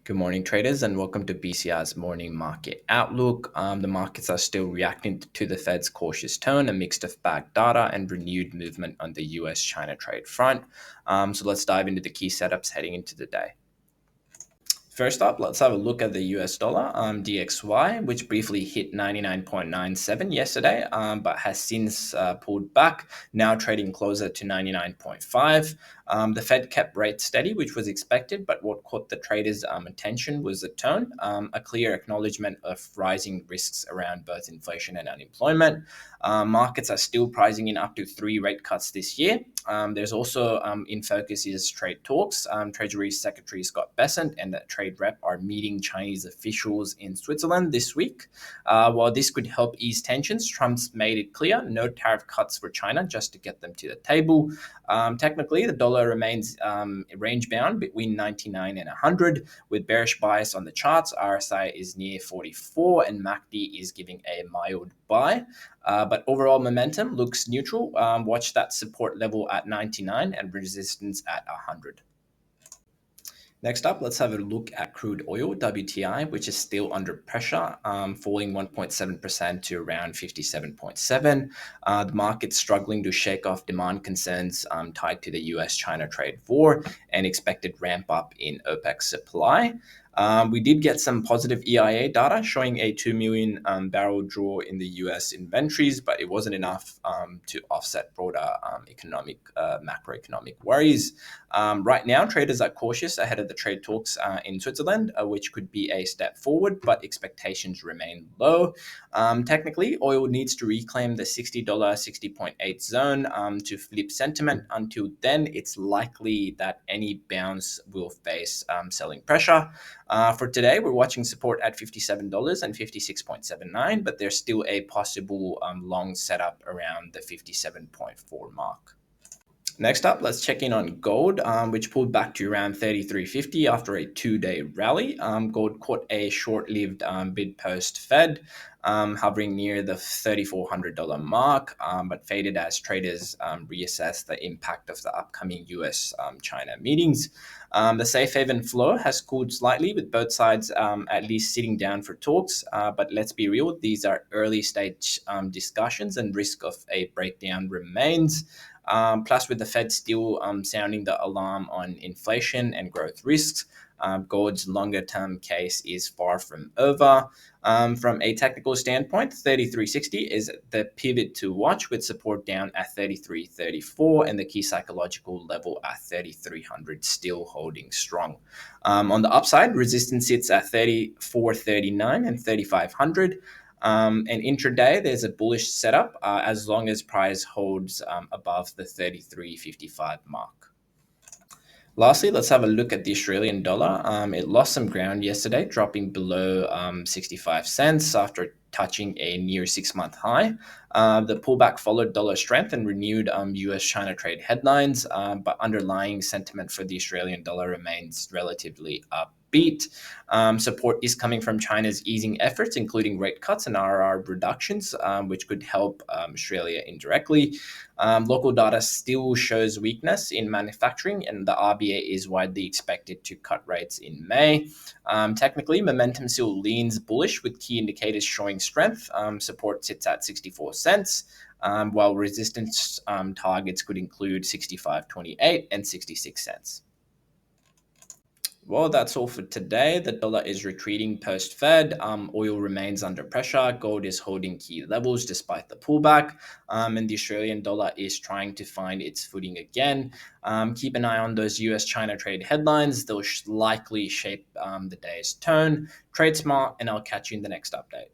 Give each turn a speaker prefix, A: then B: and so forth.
A: Good morning, traders, and welcome to BCR's morning market outlook. The markets are still reacting to the Fed's cautious tone, a mix of bad data and renewed movement on the US-China trade front. So let's dive into the key setups heading into the day. First up, let's have a look at the US dollar, DXY, which briefly hit 99.97 yesterday, but has since pulled back, now trading closer to 99.5. The Fed kept rates steady, which was expected, but what caught the traders' attention was the tone, a clear acknowledgement of rising risks around both inflation and unemployment. Markets are still pricing in up to 3 rate cuts this year. There's also in focus is trade talks. Treasury Secretary Scott Bessent and the trade rep are meeting Chinese officials in Switzerland this week. While this could help ease tensions, Trump's made it clear no tariff cuts for China just to get them to the table. Technically, the dollar remains range bound between 99 and 100 with bearish bias on the charts. RSI is near 44 and MACD is giving a mild buy. But overall momentum looks neutral. Watch that support level at 99 and resistance at 100. Next up, let's have a look at crude oil, WTI, which is still under pressure, falling 1.7% to around 57.7. The market's struggling to shake off demand concerns tied to the US-China trade war and expected ramp up in OPEC supply. We did get some positive EIA data showing a 2 million barrel draw in the US inventories, but it wasn't enough to offset broader macroeconomic worries. Right now, traders are cautious ahead of the trade talks in Switzerland, which could be a step forward, but expectations remain low. Technically, oil needs to reclaim the $60, 60.8 zone to flip sentiment. Until then, it's likely that any bounce will face selling pressure. For today, we're watching support at $57 and 56.79, but there's still a possible long setup around the 57.4 mark. Next up, let's check in on gold, which pulled back to around 33.50 after a 2-day rally. Gold caught a short-lived bid post-Fed, hovering near the $3,400 mark, but faded as traders reassess the impact of the upcoming US-China meetings. The safe haven flow has cooled slightly, with both sides at least sitting down for talks. But let's be real, these are early stage discussions and risk of a breakdown remains. Plus, with the Fed still sounding the alarm on inflation and growth risks, gold's longer term case is far from over. From a technical standpoint, 33.60 is the pivot to watch, with support down at 33.34 and the key psychological level at 3300 still holding strong. On the upside, resistance sits at 34.39 and 3500. And intraday, there's a bullish setup as long as price holds above the 33.55 mark. Lastly, let's have a look at the Australian dollar. It lost some ground yesterday, dropping below 65 cents after touching a near 6-month high. The pullback followed dollar strength and renewed US-China trade headlines, but underlying sentiment for the Australian dollar remains relatively upbeat. Support is coming from China's easing efforts, including rate cuts and RR reductions, which could help Australia indirectly. Local data still shows weakness in manufacturing, and the RBA is widely expected to cut rates in May. Technically, momentum still leans bullish, with key indicators showing strength. Support sits at 64 cents, while resistance targets could include 65.28 and 66 cents. Well, that's all for today. The dollar is retreating post-Fed. Oil remains under pressure. Gold is holding key levels despite the pullback. And the Australian dollar is trying to find its footing again. Keep an eye on those US-China trade headlines. They'll likely shape the day's tone. Trade smart, and I'll catch you in the next update.